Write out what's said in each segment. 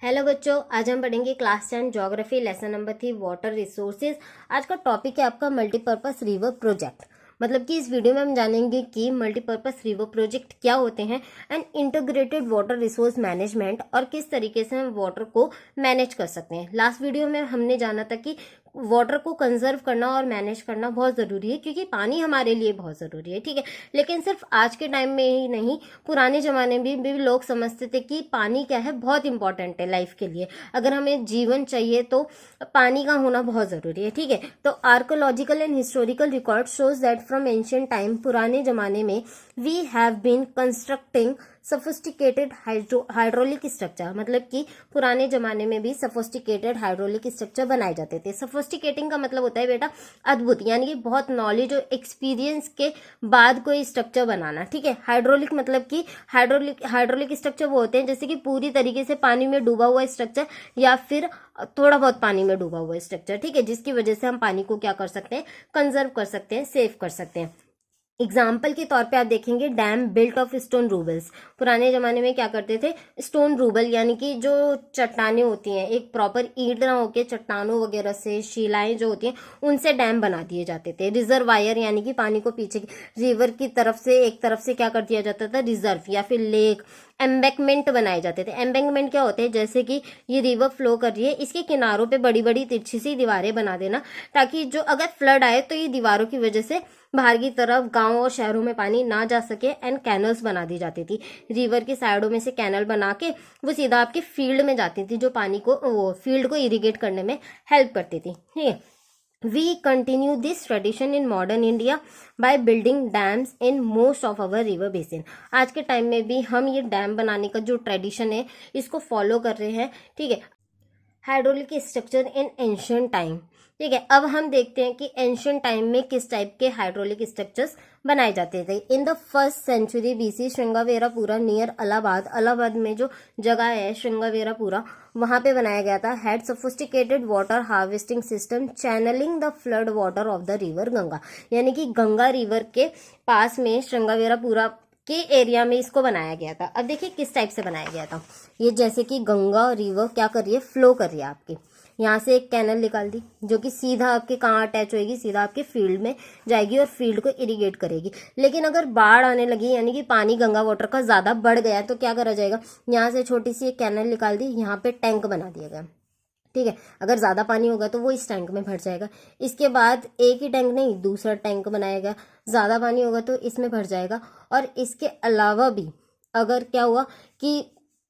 Hello बच्चों, आज हम पढ़ेंगे class 10 geography lesson number 3 water resources. आज का टॉपिक है आपका मल्टीपर्पस रिवर प्रोजेक्ट। मतलब कि इस वीडियो में हम जानेंगे कि मल्टीपर्पस रिवर प्रोजेक्ट क्या होते हैं and integrated water resource management, और किस तरीके से हम वाटर को मैनेज कर सकते हैं। लास्ट वीडियो में हमने जाना था कि वाटर को कंजर्व करना और मैनेज करना बहुत ज़रूरी है, क्योंकि पानी हमारे लिए बहुत ज़रूरी है, ठीक है। लेकिन सिर्फ आज के टाइम में ही नहीं, पुराने ज़माने में भी लोग समझते थे कि पानी क्या है, बहुत इंपॉर्टेंट है लाइफ के लिए। अगर हमें जीवन चाहिए तो पानी का होना बहुत ज़रूरी है, ठीक है। तो archaeological and historical record shows that from ancient time, पुराने ज़माने में we have been constructing sophisticated hydraulic structure. मतलब कि पुराने जमाने में भी सोफिस्टिकेटेड हाइड्रोलिक स्ट्रक्चर बनाए जाते थे। सोफिस्टिकेटिंग का मतलब होता है बेटा अद्भुत, यानी कि बहुत नॉलेज और एक्सपीरियंस के बाद कोई स्ट्रक्चर बनाना, ठीक है। हाइड्रोलिक मतलब कि हाइड्रोलिक स्ट्रक्चर वो होते हैं जैसे कि पूरी तरीके से पानी में डूबा हुआ स्ट्रक्चर, या फिर थोड़ा बहुत पानी में डूबा हुआ स्ट्रक्चर, ठीक है, जिसकी वजह से हम पानी को क्या कर सकते हैं, कंजर्व कर सकते हैं, सेव कर सकते हैं। एग्जाम्पल के तौर पे आप देखेंगे dam built of stone roubles. पुराने जमाने में क्या करते थे, स्टोन रूबल यानी कि जो चट्टाने होती हैं, एक प्रॉपर ईंट ना होके चट्टानों वगैरह से, शिलाएं जो होती हैं उनसे डैम बना दिए जाते थे। रिजर्वायर यानी कि पानी को पीछे रिवर की तरफ से, एक तरफ से क्या कर दिया जाता था, रिजर्व या फिर लेक। एम्बैंकमेंट बनाए जाते थे। एम्बैंकमेंट क्या होते हैं, जैसे कि ये रिवर फ्लो कर रही है, इसके किनारों पे बड़ी बड़ी तिरछी सी दीवारें बना देना, ताकि जो अगर फ्लड आए तो ये दीवारों की वजह से बाहर की तरफ गांव और शहरों में पानी ना जा सके। एंड कैनल्स बना दी जाती थी, रिवर की साइडों में से कैनल बना के वो सीधा आपके फील्ड में जाती थी, जो पानी को, वो फील्ड को इरिगेट करने में हेल्प करती थी, ठीक है। We continue this tradition in modern India by building dams in most of our river basin। आज के टाइम में भी हम ये डैम बनाने का जो ट्रेडिशन है इसको फॉलो कर रहे हैं, ठीक है। Hydraulic structure in ancient time, ठीक है। अब हम देखते हैं कि एंशियंट टाइम में किस टाइप के हाइड्रोलिक स्ट्रक्चर्स बनाए जाते थे। In the first century BC, Shringaverapura near Allahabad, Allahabad में जो जगह है श्रृंगावेरापुरा, वहां पे बनाया गया था। Had sophisticated water harvesting system channelling the flood water of the river Ganga. यानी कि गंगा रिवर के पास में श्रृंगावेरापुरा के एरिया में इसको बनाया गया था। अब देखिए किस टाइप से बनाया गया था। ये जैसे कि गंगा रिवर क्या कर रही है, फ्लो कर रही है आपकी, यहाँ से एक कैनल निकाल दी जो कि सीधा आपके कहाँ अटैच होएगी, सीधा आपके फील्ड में जाएगी और फील्ड को इरिगेट करेगी। लेकिन अगर बाढ़ आने लगी, यानी कि पानी गंगा वाटर का ज्यादा बढ़ गया, तो क्या करा जाएगा, यहाँ से छोटी सी एक कैनल निकाल दी, यहाँ पे टैंक बना दिया गया, ठीक है। अगर ज्यादा पानी होगा तो वो इस टैंक में भर जाएगा। इसके बाद एक ही टैंक नहीं, दूसरा टैंक बनाया गया, ज्यादा पानी होगा तो इसमें भर जाएगा। और इसके अलावा भी अगर क्या हुआ कि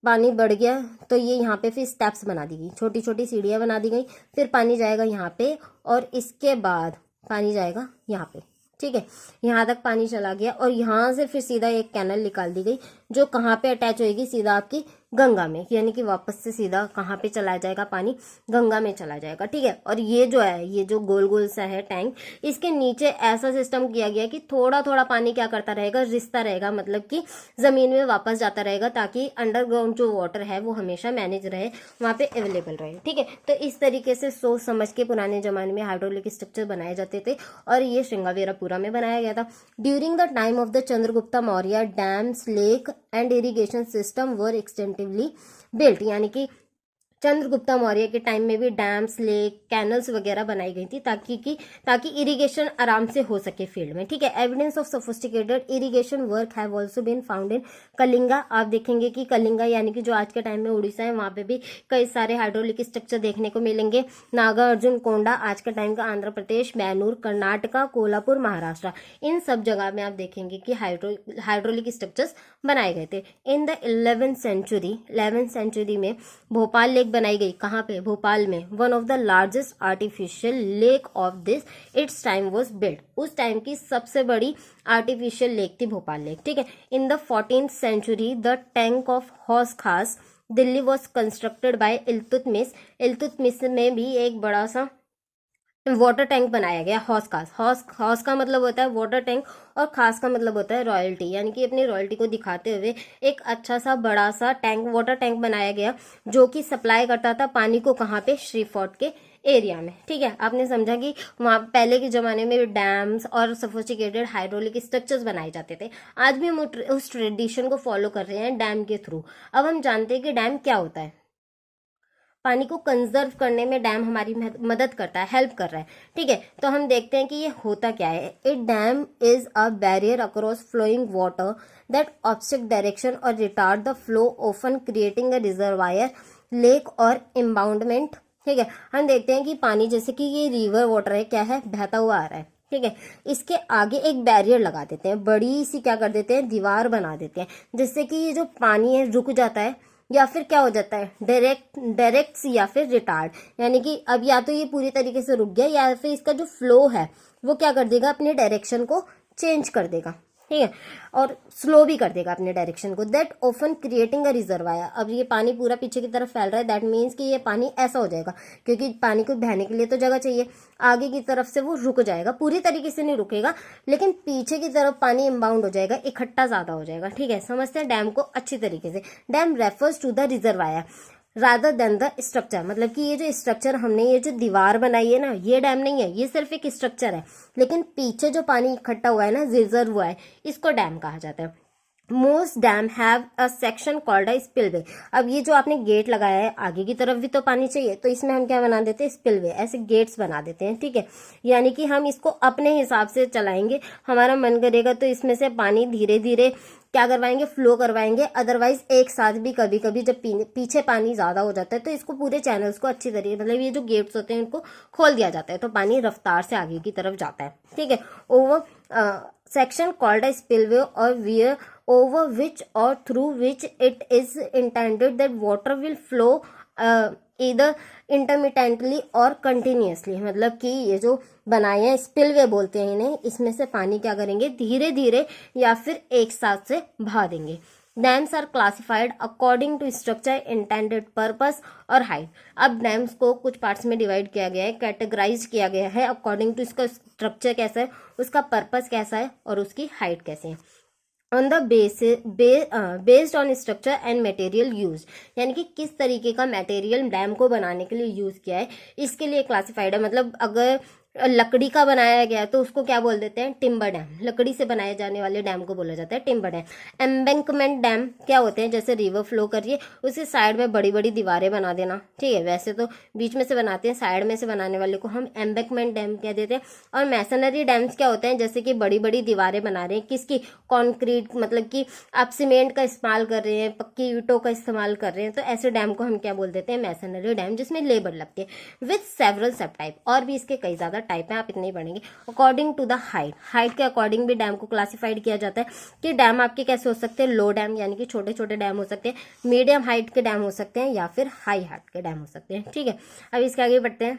पानी बढ़ गया तो ये यहाँ पे फिर स्टेप्स बना दी गई, छोटी छोटी सीढ़ियाँ बना दी गई, फिर पानी जाएगा यहाँ पे और इसके बाद पानी जाएगा यहाँ पे, ठीक है। यहाँ तक पानी चला गया और यहाँ से फिर सीधा एक कैनल निकाल दी गई जो कहाँ पे अटैच होएगी, सीधा आपकी गंगा में, यानी कि वापस से सीधा कहाँ पे चला जाएगा, पानी गंगा में चला जाएगा, ठीक है। और ये जो है, ये जो गोल गोल सा है टैंक, इसके नीचे ऐसा सिस्टम किया गया कि थोड़ा थोड़ा पानी क्या करता रहेगा, रिसता रहेगा, मतलब कि जमीन में वापस जाता रहेगा, ताकि अंडरग्राउंड जो वाटर है वो हमेशा मैनेज रहे, वहां पे अवेलेबल रहे, ठीक है। तो इस तरीके से सोच समझ के पुराने जमाने में हाइड्रोलिक स्ट्रक्चर बनाए जाते थे, और ये श्रृंगावेरापुरा में बनाया गया था। During the time of the Chandragupta Maurya, dams, lake and irrigation system were extensively built. यानी कि चंद्रगुप्ता मौर्य के टाइम में भी डैम्स, लेक, कैनल्स वगैरह बनाई गई थी, ताकि इरिगेशन आराम से हो सके फील्ड में, ठीक है। Evidence of sophisticated irrigation work have also been found in Kalinga. आप देखेंगे कि कलिंगा यानी कि जो आज के टाइम में उड़ीसा है, वहां पे भी कई सारे हाइड्रोलिक स्ट्रक्चर देखने को मिलेंगे। नागार्जुन कोंडा आज के टाइम का आंध्र प्रदेश, बैनूर कर्नाटका, कोल्हापुर महाराष्ट्र, इन सब जगह में आप देखेंगे कि हाइड्रोलिक स्ट्रक्चर्स बनाए गए थे। इन द 11th सेंचुरी में भोपाल लेक बनाई गई। कहाँ पे, भोपाल में। One of the largest artificial lake of this it's time was built. उस टाइम की सबसे बड़ी आर्टिफिशियल लेक थी भोपाल लेक, ठीक है। In the 14th century the tank of Hauz Khas Delhi was constructed by Iltutmish. Iltutmish में भी एक बड़ा सा वाटर टैंक बनाया गया, हौस खास। हौस का मतलब होता है वाटर टैंक, और खास का मतलब होता है रॉयल्टी, यानी कि अपनी रॉयल्टी को दिखाते हुए एक अच्छा सा बड़ा सा टैंक, वाटर टैंक बनाया गया, जो कि सप्लाई करता था पानी को, कहाँ पे, श्री फोर्ट के एरिया में, ठीक है। आपने समझा कि वहाँ पहले के जमाने में डैम्स और सोफिस्टिकेटेड हाइड्रोलिक स्ट्रक्चर्स बनाए जाते थे। आज भी हम उस ट्रेडिशन को फॉलो कर रहे हैं डैम के थ्रू। अब हम जानते हैं कि डैम क्या होता है। पानी को कंजर्व करने में डैम हमारी मदद करता है, हेल्प कर रहा है। ठीक है, तो हम देखते हैं कि ये होता क्या है। A dam is a barrier across flowing water that obstruct direction और retard the flow, often creating a reservoir, lake और इम्बाउंडमेंट। ठीक है, हम देखते हैं कि पानी जैसे कि ये रिवर वाटर है, क्या है, बहता हुआ आ रहा है। ठीक है, इसके आगे एक बैरियर लगा देते हैं, बड़ी सी क्या कर देते हैं, दीवार बना देते हैं, जिससे कि ये जो पानी है रुक जाता है या फिर क्या हो जाता है, डायरेक्ट या फिर रिटार्ड, यानी कि अब या तो ये पूरी तरीके से रुक गया या फिर इसका जो फ्लो है वो क्या कर देगा, अपने डायरेक्शन को चेंज कर देगा। ठीक है, और स्लो भी कर देगा अपने डायरेक्शन को। That often creating a reservoir, अब ये पानी पूरा पीछे की तरफ फैल रहा है, दैट मीन्स कि ये पानी ऐसा हो जाएगा, क्योंकि पानी को बहने के लिए तो जगह चाहिए, आगे की तरफ से वो रुक जाएगा, पूरी तरीके से नहीं रुकेगा लेकिन पीछे की तरफ पानी इम्बाउंड हो जाएगा, इकट्ठा ज्यादा हो जाएगा। ठीक है, समझते हैं डैम को अच्छी तरीके से। Dam refers to the reservoir rather than the structure, मतलब कि ये जो स्ट्रक्चर हमने ये जो दीवार बनाई है ना, ये डैम नहीं है, ये सिर्फ एक स्ट्रक्चर है, लेकिन पीछे जो पानी इकट्ठा हुआ है ना, रिजर्व हुआ है, इसको डैम कहा जाता है। Most dam have a section called a spillway. अब ये जो आपने गेट लगाया है, आगे की तरफ भी तो पानी चाहिए, तो इसमें हम क्या बना देते हैं, स्पिलवे, ऐसे गेट्स बना देते हैं। ठीक है, यानी कि हम इसको अपने हिसाब से चलाएंगे, हमारा मन करेगा तो इसमें से पानी धीरे धीरे क्या करवाएंगे, फ्लो करवाएंगे, अदरवाइज एक साथ भी कभी कभी जब पीछे पानी ज्यादा हो जाता है तो इसको पूरे चैनल्स को अच्छी तरीके, मतलब ये जो गेट्स होते हैं उनको खोल दिया जाता है, तो पानी रफ्तार से आगे की तरफ जाता है। ठीक है, over section called a spillway और wear over which or through which it is intended that water will flow either intermittently or continuously, मतलब कि ये जो बनाए हैं स्पिलवे बोलते हैं इन्हें, इसमें से पानी क्या करेंगे, धीरे धीरे या फिर एक साथ से बहा देंगे। Dams are classified according to structure, intended purpose और हाइट। अब डैम्स को कुछ पार्ट्स में डिवाइड किया गया है, कैटेगराइज किया गया है अकॉर्डिंग टू इसका स्ट्रक्चर कैसा है, उसका पर्पस कैसा है और उसकी हाइट कैसे है। On the based on structure and material use, यानी कि किस तरीके का मटेरियल डैम को बनाने के लिए यूज किया है, इसके लिए क्लासिफाइड है। मतलब अगर लकड़ी का बनाया गया तो उसको क्या बोल देते हैं, टिम्बर डैम, लकड़ी से बनाए जाने वाले डैम को बोला जाता है टिम्बर डैम। एम्बैंकमेंट डैम क्या होते हैं, जैसे रिवर फ्लो कर रही है उसके साइड में बड़ी बड़ी दीवारें बना देना। ठीक है, वैसे तो बीच में से बनाते हैं, साइड में से बनाने वाले को हम एम्बैंकमेंट डैम कह देते हैं। और मैसनरी डैम्स क्या होते हैं, जैसे कि बड़ी बड़ी दीवारें बना रहे हैं, किसकी, कॉन्क्रीट, मतलब कि आप सीमेंट का इस्तेमाल कर रहे हैं, पक्की ईंटों का इस्तेमाल कर रहे हैं, तो ऐसे डैम को हम क्या बोल देते हैं, मैसनरी डैम, जिसमें लेबर लगती है। विथ सेवरल सब टाइप, और भी इसके कई ज्यादा टाइप है, आप इतने ही पढ़ेंगे। अकॉर्डिंग टू द हाइट के अकॉर्डिंग भी डैम को क्लासिफाइड किया जाता है कि डैम आपके कैसे हो सकते हैं, लो डैम यानी कि छोटे छोटे डैम हो सकते हैं, मीडियम हाइट के डैम हो सकते हैं, या फिर हाई हाइट के डैम हो सकते हैं। ठीक है, अब इसके आगे बढ़ते हैं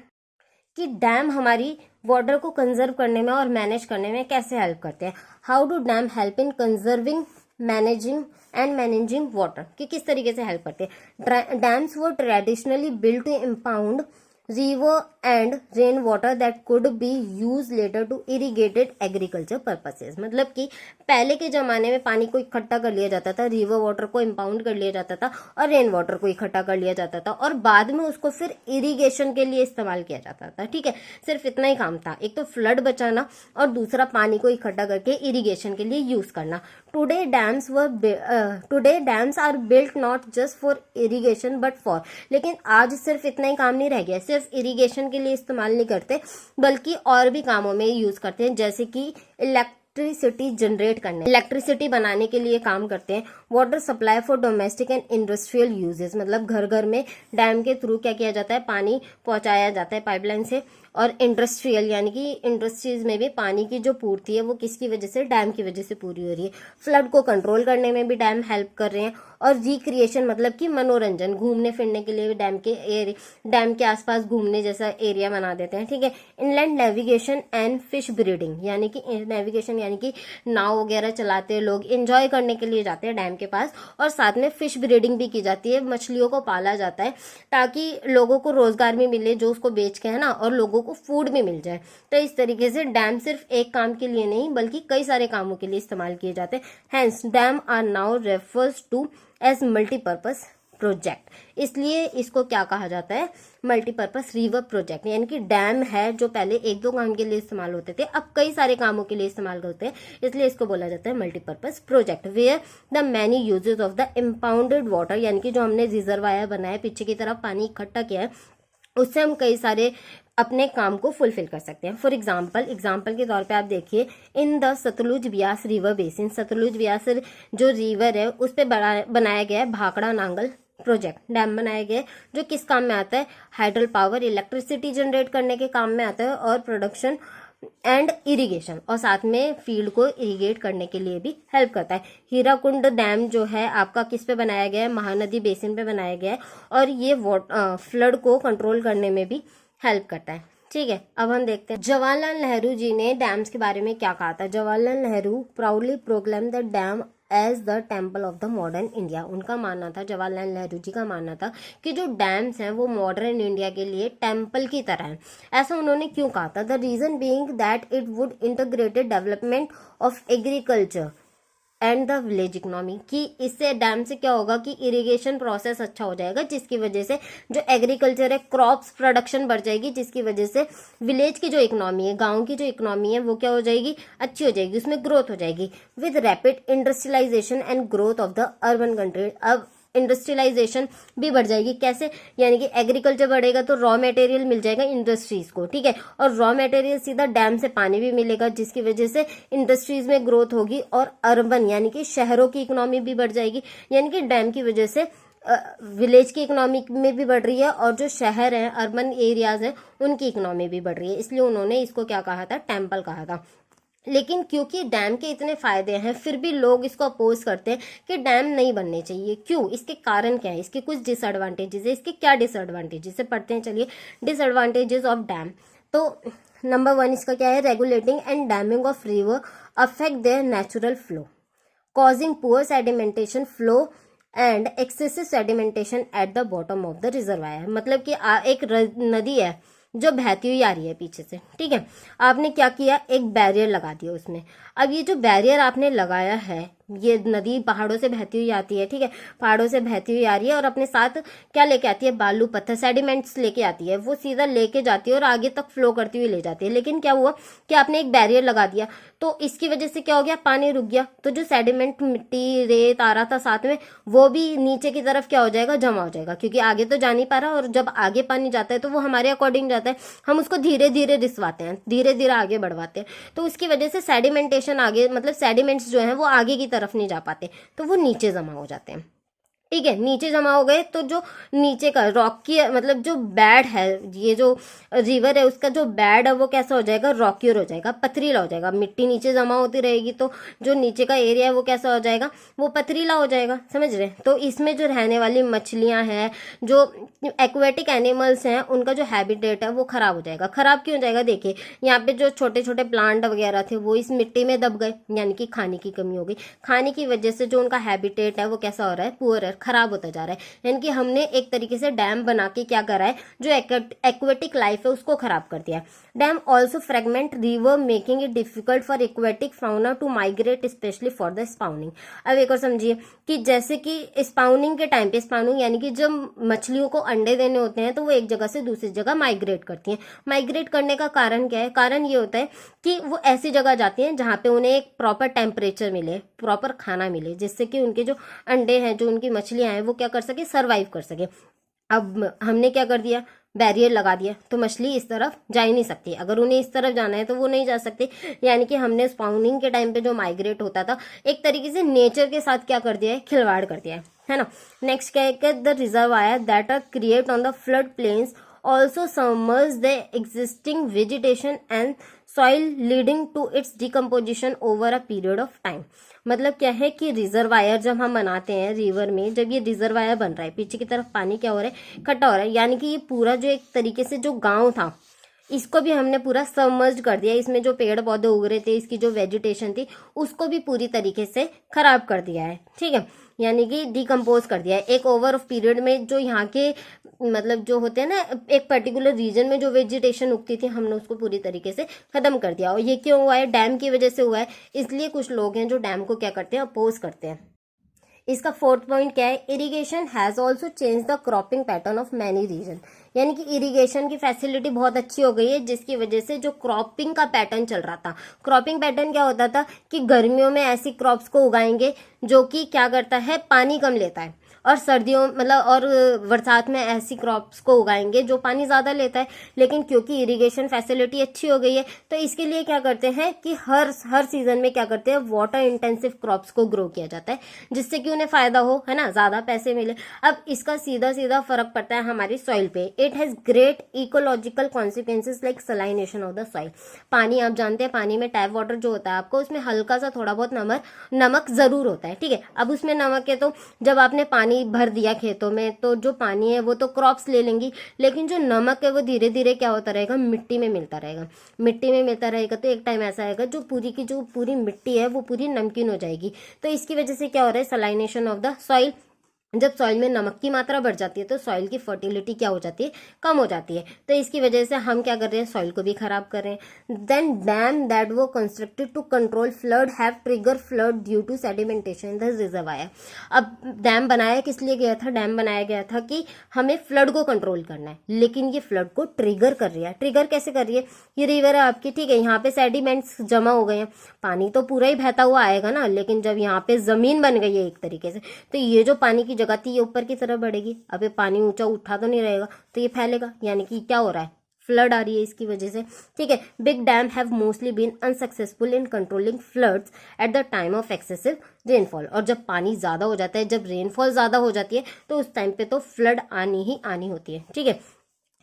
कि डैम हमारी वाटर को कंजर्व करने में और मैनेज करने में कैसे हेल्प करते हैं। How do dam help in conserving, managing water, कि किस तरीके से हेल्प करते हैं। Dams were traditionally built to impound river and rain water that could be used later to irrigated agriculture purposes, मतलब कि पहले के जमाने में पानी को इकट्ठा कर लिया जाता था, रिवर वाटर को इम्पाउंड कर लिया जाता था और रेन वाटर को इकट्ठा कर लिया जाता था और बाद में उसको फिर इरिगेशन के लिए इस्तेमाल किया जाता था। ठीक है, सिर्फ इतना ही काम था, एक तो फ्लड बचाना और दूसरा पानी को इकट्ठा करके इरिगेशन के लिए यूज करना। Today dams are built not just for irrigation but for, लेकिन आज सिर्फ इतना ही काम नहीं रह गया, सिर्फ इरिगेशन के लिए इस्तेमाल नहीं करते बल्कि और भी कामों में यूज करते हैं, जैसे कि इलेक्ट्रिसिटी जनरेट करने, इलेक्ट्रिसिटी बनाने के लिए काम करते हैं। Water supply for domestic and industrial uses, मतलब घर घर में डैम के थ्रू क्या किया जाता है, पानी पहुंचाया जाता है पाइपलाइन से। और इंडस्ट्रियल यानी कि इंडस्ट्रीज में भी पानी की जो पूर्ति है वो किसकी वजह से, डैम की वजह से पूरी हो रही है। फ्लड को कंट्रोल करने में भी डैम हेल्प कर रहे हैं। और रिक्रिएशन मतलब कि मनोरंजन, घूमने फिरने के लिए डैम के आसपास घूमने जैसा एरिया बना देते हैं। ठीक है, inland navigation and fish breeding, यानी कि नेविगेशन यानी कि नाव वगैरह चलाते हैं लोग, एंजॉय करने के लिए जाते हैं डैम के पास, और साथ में फिश ब्रीडिंग भी की जाती है, मछलियों को पाला जाता है ताकि लोगों को रोजगार भी मिले जो उसको बेच के, है ना, और लोगों को फूड भी मिल जाए। तो इस तरीके से डैम सिर्फ एक काम के लिए नहीं बल्कि कई सारे कामों के लिए इस्तेमाल किए जाते हैं। Hence dam are now refers to as multipurpose project, इसलिए इसको क्या कहा जाता है, मल्टीपर्पस रिवर प्रोजेक्ट। यानी कि डैम है जो पहले एक दो काम के लिए इस्तेमाल होते थे, अब कई सारे कामों के लिए इस्तेमाल करते हैं, इसलिए इसको बोला जाता है multipurpose project. Where the many uses of the impounded water, यानी कि जो हमने रिजर्वायर बनाया, पीछे की तरफ पानी इकट्ठा किया है, उससे हम कई सारे अपने काम को फुलफिल कर सकते हैं। फॉर एग्जाम्पल के तौर पे आप देखिए, in the Sutlej Beas river basin, Sutlej Beas जो रिवर है उस पे बनाया गया है भाखड़ा नांगल प्रोजेक्ट, डैम बनाया गया है, जो किस काम में आता है, हाइड्रल पावर, इलेक्ट्रिसिटी जनरेट करने के काम में आता है, और प्रोडक्शन एंड इरिगेशन, और साथ में फील्ड को इरिगेट करने के लिए भी हेल्प करता है। हीराकुंड डैम जो है आपका किस पे बनाया गया है, महानदी बेसिन पे बनाया गया है, और ये फ्लड को कंट्रोल करने में भी हेल्प करता है। ठीक है, अब हम देखते हैं जवाहरलाल नेहरू जी ने डैम्स के बारे में क्या कहा था। Jawaharlal Nehru proudly proclaim the dam as the temple of the modern India. उनका मानना था, जवाहरलाल नेहरू जी का मानना था कि जो डैम्स हैं वो मॉडर्न इंडिया के लिए टेम्पल की तरह हैं। ऐसा उन्होंने क्यों कहा था? The reason being that it would integrated development of agriculture and the village economy, कि इससे डैम से क्या होगा कि इरिगेशन प्रोसेस अच्छा हो जाएगा, जिसकी वजह से जो एग्रीकल्चर है, क्रॉप्स प्रोडक्शन बढ़ जाएगी, जिसकी वजह से विलेज की जो इकोनॉमी है, गांव की जो इकोनॉमी है, वो क्या हो जाएगी, अच्छी हो जाएगी, उसमें ग्रोथ हो जाएगी। With rapid industrialisation and growth of the urban country, अब इंडस्ट्रियलाइजेशन भी बढ़ जाएगी। कैसे? यानी कि एग्रीकल्चर बढ़ेगा तो रॉ मटेरियल मिल जाएगा इंडस्ट्रीज को, ठीक है, और रॉ मटेरियल सीधा डैम से पानी भी मिलेगा, जिसकी वजह से इंडस्ट्रीज में ग्रोथ होगी, और अर्बन यानी कि शहरों की इकोनॉमी भी बढ़ जाएगी। यानी कि डैम की वजह से विलेज की इकोनॉमी में भी बढ़ रही है, और जो शहर हैं, अर्बन एरियाज हैं, उनकी इकोनॉमी भी बढ़ रही है। इसलिए उन्होंने इसको क्या कहा था, टेम्पल कहा था। लेकिन क्योंकि डैम के इतने फायदे हैं, फिर भी लोग इसको अपोज करते हैं कि डैम नहीं बनने चाहिए। क्यों? इसके कारण क्या है? इसके कुछ डिसएडवांटेजेस है। इसके क्या डिसएडवांटेजेस है, पढ़ते हैं, चलिए। डिसएडवांटेजेस ऑफ डैम, तो नंबर 1 इसका क्या है, regulating and damming of river affect there natural flow, causing poor sedimentation flow and excessive sedimentation at the bottom of the reservoir। मतलब कि एक नदी है जो बहती हुई आ रही है पीछे से, ठीक है, आपने क्या किया, एक बैरियर लगा दिया उसमें। अब ये जो बैरियर आपने लगाया है, ये नदी पहाड़ों से बहती हुई आती है, ठीक है, पहाड़ों से बहती हुई आ रही है, और अपने साथ क्या लेके आती है, बालू पत्थर सेडिमेंट्स लेके आती है, वो सीधा लेके जाती है और आगे तक फ्लो करती हुई ले जाती है। लेकिन क्या हुआ कि आपने एक बैरियर लगा दिया, तो इसकी वजह से क्या हो गया, पानी रुक गया, तो जो सेडिमेंट, मिट्टी, रेत आ रहा था साथ में, वो भी नीचे की तरफ क्या हो जाएगा, जमा हो जाएगा, क्योंकि आगे तो जा नहीं पा रहा, और जब आगे पानी जाता है तो वो हमारे अकॉर्डिंग जाता है, हम उसको धीरे धीरे रिसवाते हैं, धीरे धीरे आगे बढ़वाते हैं, तो उसकी वजह से सेडिमेंटेशन आगे, मतलब सेडिमेंट्स जो हैं वो आगे की तरफ नहीं जा पाते, तो वो नीचे जमा हो जाते हैं। ठीक है, नीचे जमा हो गए तो जो नीचे का रॉक की, मतलब जो बेड है, ये जो रिवर है उसका जो बेड है वो कैसा हो जाएगा, रॉकियर हो जाएगा, पथरीला हो जाएगा। मिट्टी नीचे जमा होती रहेगी तो जो नीचे का एरिया है वो कैसा हो जाएगा, वो पथरीला हो जाएगा, समझ रहे? तो इसमें जो रहने वाली मछलियां हैं, जो एक्वेटिक एनिमल्स हैं, उनका जो हैबिटेट है वो खराब हो जाएगा। खराब क्यों हो जाएगा, देखिए यहाँ पे जो छोटे छोटे प्लांट वगैरह थे वो इस मिट्टी में दब गए, यानी कि खाने की कमी हो गई। खाने की वजह से जो उनका हैबिटेट है वो कैसा हो रहा है, पुअर, खराब होता जा रहा है। यानी कि हमने एक तरीके से डैम बना के क्या करा है, जो एक्वेटिक लाइफ है उसको खराब कर दिया। Dam also fragment river, making it difficult for aquatic fauna to migrate, especially for the spawning. अब एक और समझिए कि जैसे कि स्पाउनिंग के टाइम पे, स्पाउनिंग यानी कि जब मछलियों को अंडे देने होते हैं तो वो एक जगह से दूसरी जगह माइग्रेट करती हैं। माइग्रेट करने का कारण क्या है? कारण ये होता है कि वो ऐसी जगह जाती हैं जहाँ पे उन्हें एक प्रॉपर टेम्परेचर मिले, प्रॉपर खाना मिले, जिससे कि उनके जो अंडे हैं, जो उनकी मछलियां हैं, वो क्या कर सके, सर्वाइव कर सके। अब हमने क्या कर दिया, बैरियर लगा दिया, तो मछली इस तरफ जा ही नहीं सकती। अगर उन्हें इस तरफ जाना है तो वो नहीं जा सकती। यानी कि हमने स्पाउनिंग के टाइम पे जो माइग्रेट होता था, एक तरीके से नेचर के साथ क्या कर दिया है, खिलवाड़ कर दिया है ना। नेक्स्ट क्या है, the reservoir that are create on the flood plains also submerge the existing vegetation and soil leading to its decomposition over a period of time। मतलब क्या है कि रिजर्वायर जब हम बनाते हैं रिवर में, जब ये रिजर्वायर बन रहा है, पीछे की तरफ पानी क्या हो रहा है, इकट्ठा हो रहा है, यानी कि ये पूरा जो एक तरीके से जो गांव था, इसको भी हमने पूरा सबमर्ज कर दिया। इसमें जो पेड़ पौधे उग रहे थे, इसकी जो वेजिटेशन थी, उसको भी पूरी तरीके से खराब कर दिया है, ठीक है, यानी कि डिकम्पोज कर दिया है। एक ओवर ऑफ पीरियड में जो यहाँ के, मतलब जो होते हैं ना, एक पर्टिकुलर रीजन में जो वेजिटेशन उगती थी, हमने उसको पूरी तरीके से खत्म कर दिया। और ये क्यों हुआ है, डैम की वजह से हुआ है। इसलिए कुछ लोग हैं जो डैम को क्या करते हैं, अपोज करते हैं। इसका फोर्थ पॉइंट क्या है, irrigation has also change the cropping pattern of many region, यानी कि इरिगेशन की फैसिलिटी बहुत अच्छी हो गई है, जिसकी वजह से जो क्रॉपिंग का पैटर्न चल रहा था, क्रॉपिंग पैटर्न क्या होता था कि गर्मियों में ऐसी क्रॉप्स को उगाएंगे जो कि क्या करता है, पानी कम लेता है, और सर्दियों मतलब और बरसात में ऐसी क्रॉप्स को उगाएंगे जो पानी ज़्यादा लेता है। लेकिन क्योंकि इरिगेशन फैसिलिटी अच्छी हो गई है, तो इसके लिए क्या करते हैं कि हर सीजन में क्या करते हैं, वाटर इंटेंसिव क्रॉप्स को ग्रो किया जाता है, जिससे कि उन्हें फायदा हो, है ना, ज़्यादा पैसे मिले। अब इसका सीधा सीधा फर्क पड़ता है हमारी सॉइल पे। It has great ecological consequences like salination of the soil. पानी आप जानते हैं, पानी में टैप वाटर जो होता है आपको, उसमें हल्का सा थोड़ा बहुत नमक जरूर होता है, ठीक है। अब उसमें नमक है, तो जब आपने पानी भर दिया खेतों में, तो जो पानी है वो तो क्रॉप्स ले लेंगी, लेकिन जो नमक है वो धीरे धीरे क्या होता रहेगा, मिट्टी में मिलता रहेगा, मिट्टी में मिलता रहेगा। तो एक टाइम ऐसा आएगा जो पूरी मिट्टी है वो पूरी नमकीन हो जाएगी। तो इसकी वजह से क्या हो रहा है, सलाइनेशन ऑफ द सॉइल। जब सॉइल में नमक की मात्रा बढ़ जाती है तो सॉइल की फर्टिलिटी क्या हो जाती है, कम हो जाती है। तो इसकी वजह से हम क्या कर रहे हैं, सॉइल को भी खराब कर रहे हैं। Then dam that were constructed to control flood have trigger flood due to sedimentation in the reservoir. अब डैम बनाया किस लिए गया था, डैम बनाया गया था कि हमें फ्लड को कंट्रोल करना है, लेकिन ये फ्लड को ट्रिगर कर रही है। ट्रिगर कैसे कर रही है, ये रिवर है आपकी, ठीक है, यहाँ पे सेडिमेंट्स जमा हो गए हैं, पानी तो पूरा ही बहता हुआ आएगा ना, लेकिन जब यहाँ पे जमीन बन गई है एक तरीके से, तो ये जो पानी की जगह थी ये ऊपर की तरफ बढ़ेगी। अब ये पानी ऊंचा उठा तो नहीं रहेगा, तो ये फैलेगा, यानी कि क्या हो रहा है, फ्लड आ रही है इसकी वजह से, ठीक है। Big dam have mostly been unsuccessful in controlling floods at the time of excessive rainfall. और जब पानी ज्यादा हो जाता है, जब रेनफॉल ज्यादा हो जाती है, तो उस टाइम पे तो फ्लड आनी ही आनी होती है, ठीक है।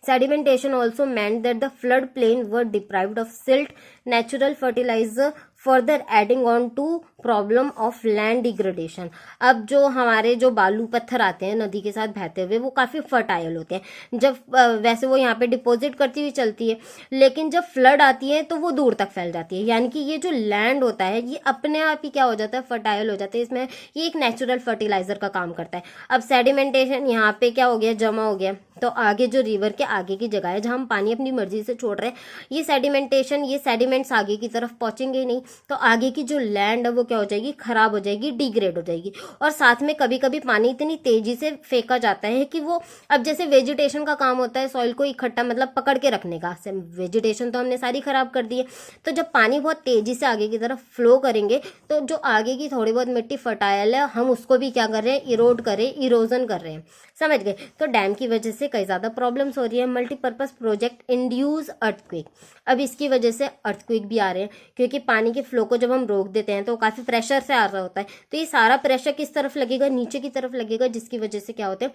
Sedimentation also meant that the floodplain were deprived of silt, natural fertilizer, further adding on to problem of land degradation. अब जो हमारे जो बालू पत्थर आते हैं नदी के साथ बहते हुए, वो काफ़ी फर्टाइल होते हैं। जब वैसे वो यहाँ पे डिपॉजिट करती हुई चलती है, लेकिन जब फ्लड आती है तो वो दूर तक फैल जाती है, यानी कि ये जो लैंड होता है ये अपने आप ही क्या हो जाता है, फर्टाइल हो जाता है। इसमें ये एक नेचुरल फर्टिलाइजर का काम करता है। अब सेडिमेंटेशन यहाँ पे क्या हो गया, जमा हो गया, तो आगे जो रिवर के आगे की जगह है जहाँ हम पानी अपनी मर्जी से छोड़ रहे हैं, ये सेडिमेंटेशन, ये सेडिमेंट्स आगे की तरफ पहुंचेंगे ही नहीं, तो आगे की जो लैंड है वो क्या हो जाएगी, खराब हो जाएगी, डिग्रेड हो जाएगी। और साथ में कभी कभी पानी इतनी तेजी से फेंका जाता है कि वो, अब जैसे वेजिटेशन का काम होता है सॉइल को इकट्ठा मतलब पकड़ के रखने का, वेजिटेशन तो हमने सारी खराब कर दी है, तो जब पानी बहुत तेजी से आगे की तरफ फ्लो करेंगे, तो जो आगे की थोड़ी बहुत मिट्टी फर्टाइल है, हम उसको भी क्या कर रहे हैं, इरोड कर रहे हैं, इरोजन कर रहे हैं, समझ गए। तो डैम की वजह से कई ज्यादा प्रॉब्लम्स हो रही है। Multipurpose project induce earthquake. अब इसकी वजह से अर्थक्वेक भी आ रहे हैं, क्योंकि पानी के फ्लो को जब हम रोक देते हैं तो काफी प्रेशर से आ रहा होता है, तो ये सारा प्रेशर किस तरफ लगेगा, नीचे की तरफ लगेगा, जिसकी वजह से क्या होता है,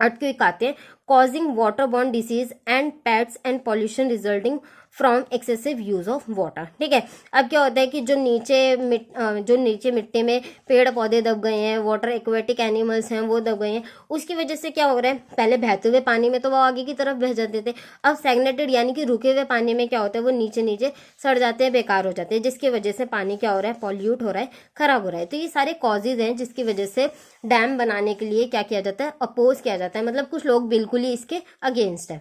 अर्थक्वेक आते हैं, causing water borne disease and pets and pollution resulting from excessive use of water, ठीक है। अब क्या होता है कि जो नीचे मिट्टी में पेड़ पौधे दब गए हैं, वाटर एक्वेटिक एनिमल्स हैं वो दब गए हैं, उसकी वजह से क्या हो रहा है, पहले बहते हुए पानी में तो वो आगे की तरफ बह जाते थे, अब स्टैग्नेटेड यानी कि रुके हुए पानी में क्या होता है, वो नीचे नीचे सड़ जाते हैं, बेकार हो जाते हैं, जिसकी वजह से पानी क्या हो रहा है, पॉल्यूट हो रहा है, खराब हो रहा है। तो ये सारे कॉजेज हैं जिसकी वजह से डैम बनाने के लिए क्या किया जाता है, अपोज किया जाता है, मतलब कुछ लोग बिल्कुल ही इसके अगेंस्ट है।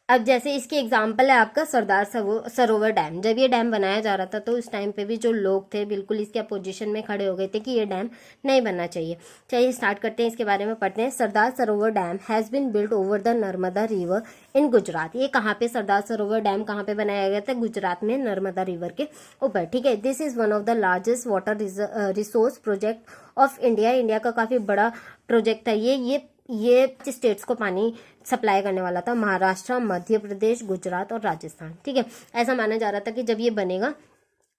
अब जैसे इसकी एग्जाम्पल है आपका सरदार सरोवर डैम। जब ये डैम बनाया जा रहा था तो उस टाइम पे भी जो लोग थे बिल्कुल इसके अपोजिशन में खड़े हो गए थे कि ये डैम नहीं बनना चाहिए। चलिए स्टार्ट करते हैं, इसके बारे में पढ़ते हैं। Sardar Sarovar dam has been built over the Narmada river in Gujarat. ये कहाँ पे, सरदार सरोवर डैम कहाँ पे बनाया गया था, गुजरात में, नर्मदा रिवर के ऊपर, ठीक है। This is one of the largest water resource project of India. India का काफी बड़ा प्रोजेक्ट था ये स्टेट्स को पानी सप्लाई करने वाला था, महाराष्ट्र, मध्य प्रदेश, गुजरात और राजस्थान, ठीक है। ऐसा माना जा रहा था कि जब ये बनेगा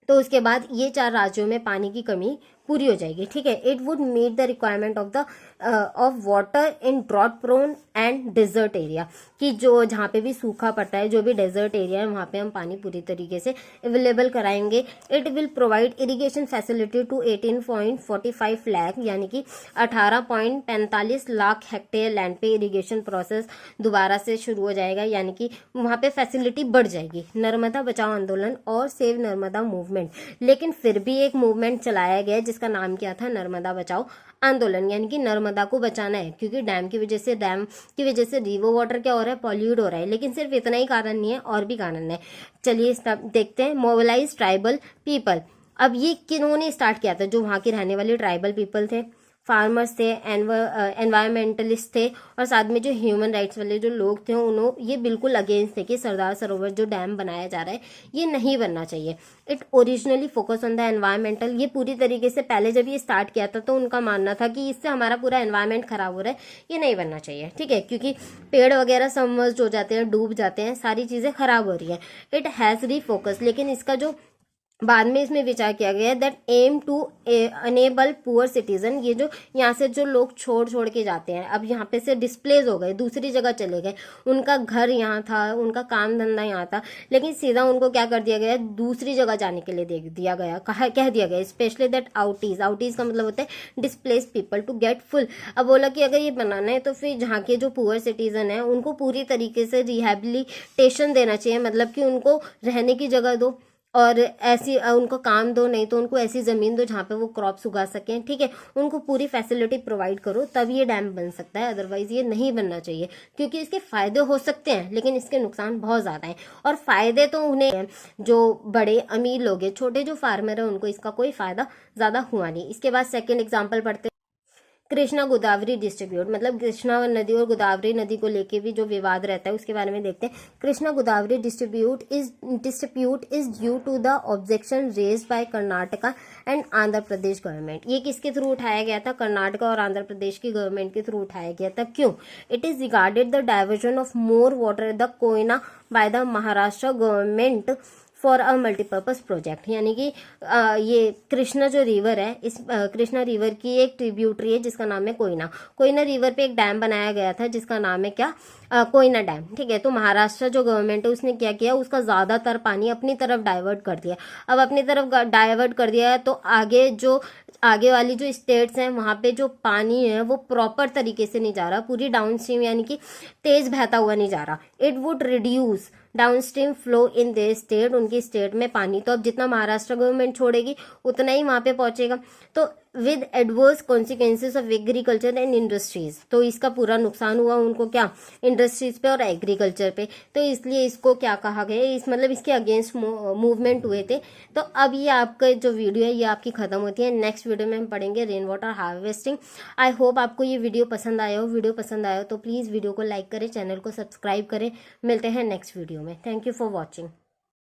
तो उसके बाद ये 4 राज्यों में पानी की कमी पूरी हो जाएगी, ठीक है। It would meet the requirement of water in drought prone and desert area, कि जो जहाँ पे भी सूखा पड़ता है, जो भी डेजर्ट एरिया है, वहाँ पे हम पानी पूरी तरीके से अवेलेबल कराएंगे। It will provide irrigation facility to 18.45 lakh, यानी कि 18.45 लाख हेक्टेयर लैंड पे इरिगेशन प्रोसेस दोबारा से शुरू हो जाएगा, यानी कि वहाँ पे फैसिलिटी बढ़ जाएगी। नर्मदा बचाओ आंदोलन और सेव नर्मदा मूवमेंट, लेकिन फिर भी एक मूवमेंट चलाया गया जिसका नाम क्या था, नर्मदा बचाओ आंदोलन, यानी कि नर्मदा को बचाना है, क्योंकि डैम की वजह से रिवर वाटर क्या हो रहा है, पॉल्यूट हो रहा है। लेकिन सिर्फ इतना ही कारण नहीं है, और भी कारण है। चलिए देखते हैं। Mobilise tribal people. अब ये किन्होंने स्टार्ट किया था, जो वहाँ के रहने वाले ट्राइबल पीपल थे, फार्मर्स थे, एनवायरमेंटलिस्ट थे, और साथ में जो ह्यूमन राइट्स वाले जो लोग थे उन्होंने ये बिल्कुल अगेंस्ट थे कि सरदार सरोवर जो डैम बनाया जा रहा है ये नहीं बनना चाहिए। It originally focus on the environmental. ये पूरी तरीके से पहले जब ये स्टार्ट किया था तो उनका मानना था कि इससे हमारा पूरा एनवायरमेंट खराब हो रहा है, ये नहीं बनना चाहिए, ठीक है, क्योंकि पेड़ वगैरह सबमर्ज हो जाते हैं, डूब जाते हैं, सारी चीज़ें खराब हो रही है। इट हैज़ रीफोकस, लेकिन इसका जो बाद में इसमें विचार किया गया that aim to enable poor citizen, ये जो यहाँ से जो लोग छोड़ के जाते हैं, अब यहाँ पे से डिस्प्लेस हो गए, दूसरी जगह चले गए, उनका घर यहाँ था, उनका काम धंधा यहाँ था, लेकिन सीधा उनको क्या कर दिया गया, दूसरी जगह जाने के लिए दिया गया, कह दिया गया, स्पेशली दैट आउटीज का मतलब होता है displace people to get full. अब बोला कि अगर ये बनाना है तो फिर जहाँ के जो पुअर सिटीजन है उनको पूरी तरीके से रिहेबिलिटेशन देना चाहिए, मतलब कि उनको रहने की जगह दो और ऐसी उनको काम दो, नहीं तो उनको ऐसी ज़मीन दो जहाँ पे वो क्रॉप्स उगा सकें, ठीक है, उनको पूरी फैसिलिटी प्रोवाइड करो, तब ये डैम बन सकता है, अदरवाइज ये नहीं बनना चाहिए, क्योंकि इसके फ़ायदे हो सकते हैं लेकिन इसके नुकसान बहुत ज़्यादा हैं। और फ़ायदे तो उन्हें जो बड़े अमीर लोग हैं, छोटे जो फार्मर हैं उनको इसका कोई फ़ायदा ज़्यादा हुआ नहीं। इसके बाद सेकेंड एग्जाम्पल पढ़ते, कृष्णा गोदावरी डिस्ट्रीब्यूट, मतलब कृष्णा नदी और गोदावरी नदी को लेके भी जो विवाद रहता है उसके बारे में देखते हैं। Krishna Godavari distribute is due to the objection raised by Karnataka and Andhra Pradesh government. ये किसके थ्रू उठाया गया था, कर्नाटका और आंध्र प्रदेश की गवर्नमेंट के थ्रू उठाया गया था। क्यों? It is regarded the diversion of more water the Koyna by the Maharashtra government for a multipurpose project, यानी कि ये कृष्णा जो रिवर है, इस कृष्णा रिवर की एक ट्रिब्यूटरी है जिसका नाम है कोयना। कोयना रिवर पे एक डैम बनाया गया था जिसका नाम है क्या, कोयना डैम, ठीक है। तो महाराष्ट्र जो गवर्नमेंट है उसने क्या किया, उसका ज़्यादातर पानी अपनी तरफ डाइवर्ट कर दिया। अब अपनी तरफ डाइवर्ट कर दिया है तो आगे वाली जो स्टेट्स हैं वहाँ पे जो पानी है वो प्रॉपर तरीके से नहीं जा रहा, पूरी डाउन स्ट्रीम यानी कि तेज बहता हुआ नहीं जा रहा। It would reduce downstream flow in they state, उनकी स्टेट में पानी तो अब जितना महाराष्ट्र गवर्नमेंट छोड़ेगी उतना ही वहाँ पे पहुँचेगा, तो with adverse consequences of agriculture and industries, तो इसका पूरा नुकसान हुआ उनको, क्या, इंडस्ट्रीज पे और एग्रीकल्चर पे। तो इसलिए इसको क्या कहा गया, इस मतलब इसके अगेंस्ट मूवमेंट हुए थे। तो अब ये आपका जो वीडियो है ये आपकी खत्म होती है। नेक्स्ट वीडियो में हम पढ़ेंगे rain water harvesting. I hope आपको ये वीडियो पसंद आया हो। वीडियो पसंद आया हो तो प्लीज़ वीडियो को लाइक करें, चैनल को सब्सक्राइब करें। मिलते हैं नेक्स्ट वीडियो में। Thank you for watching.